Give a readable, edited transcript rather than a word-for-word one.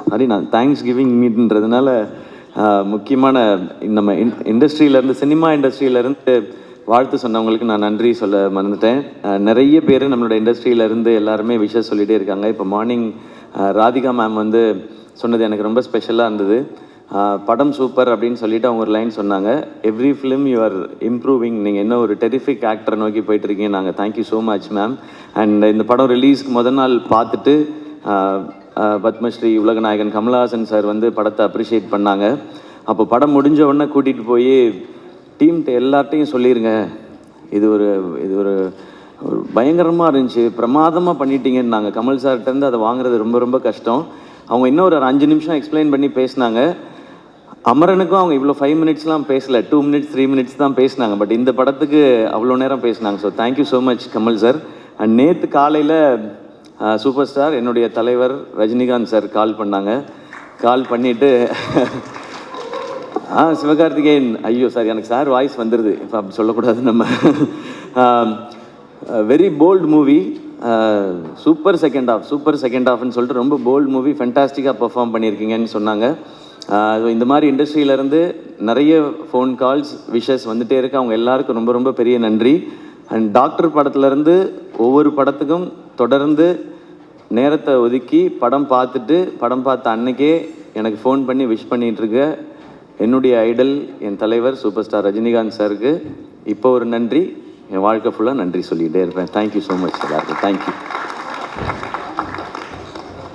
மாதிரி நான் thanks giving மீட்ன்றதுனால முக்கியமான நம்ம இண்டஸ்ட்ரியிலேருந்து சினிமா இண்டஸ்ட்ரியிலேருந்து வாழ்த்து சொன்னவங்களுக்கு நான் நன்றி சொல்ல மறந்துட்டேன். நிறைய பேர் நம்மளோட இண்டஸ்ட்ரியிலேருந்து எல்லாருமே விஷஸ் சொல்லிகிட்டே இருக்காங்க. இப்போ மார்னிங் ராதிகா மேம் வந்து சொன்னது எனக்கு ரொம்ப ஸ்பெஷலாக இருந்தது. படம் சூப்பர் அப்படின்னு சொல்லிட்டு அவங்க ஒரு லைன் சொன்னாங்க, every film you are improving, நீங்கள் என்ன ஒரு டெரிஃபிக் ஆக்டரை நோக்கி போயிட்டுருக்கீங்க. நாங்கள் thank you so much ma'am. And இந்த படம் ரிலீஸ்க்கு முதல் நாள் பார்த்துட்டு பத்மஸ்ரீ உலகநாயகன் கமலஹாசன் சார் வந்து படத்தை அப்ரிஷியேட் பண்ணாங்க. அப்போ படம் முடிஞ்ச உடனே கூட்டிகிட்டு போய் டீம்கிட்ட எல்லார்ட்டையும் சொல்லிடுங்க, இது ஒரு பயங்கரமாக இருந்துச்சு, பிரமாதமாக பண்ணிட்டீங்கன்னு. நாங்கள் கமல் சார்கிட்டேருந்து அதை வாங்குறது ரொம்ப ரொம்ப கஷ்டம். அவங்க இன்னும் ஒரு 5 நிமிஷம் எக்ஸ்பிளைன் பண்ணி பேசினாங்க. அமரனுக்கும் அவங்க இவ்வளோ 5 மினிட்ஸ்லாம் பேசலை, 2 மினிட்ஸ் 3 மினிட்ஸ் தான் பேசினாங்க. பட் இந்த படத்துக்கு அவ்வளோ நேரம் பேசினாங்க. So thank you so much Kamal sir. And நேற்று காலையில் சூப்பர் ஸ்டார் என்னுடைய தலைவர் ரஜினிகாந்த் சார் கால் பண்ணாங்க. கால் பண்ணிவிட்டு சிவகார்த்திகேயன், ஐயோ சார் எனக்கு சார் வாய்ஸ் வந்துடுது, இப்போ அப்படி சொல்லக்கூடாது நம்ம. Very bold movie, super second ஆஃப்னு சொல்லிட்டு ரொம்ப போல்ட் மூவி, ஃபென்டாஸ்டிக்காக பெர்ஃபார்ம் பண்ணியிருக்கீங்கன்னு சொன்னாங்க. இந்த மாதிரி இண்டஸ்ட்ரியிலேருந்து நிறைய ஃபோன் கால்ஸ் விஷஸ் வந்துகிட்டே இருக்கு. அவங்க எல்லாருக்கும் ரொம்ப ரொம்ப பெரிய நன்றி. அண்ட் டாக்டர் படத்துலேருந்து ஒவ்வொரு படத்துக்கும் தொடர்ந்து நேரத்தை ஒதுக்கி படம் பார்த்த அன்னைக்கே எனக்கு ஃபோன் பண்ணி விஷ் பண்ணிகிட்ருக்க என்னுடைய ஐடல் என் தலைவர் சூப்பர் ஸ்டார் ரஜினிகாந்த் சாருக்கு இப்போ ஒரு நன்றி, என் வாழ்க்கை ஃபுல்லாக நன்றி சொல்லிகிட்டே இருப்பேன். தேங்க்யூ ஸோ மச் எல்லாருக்கும். தேங்க்யூ.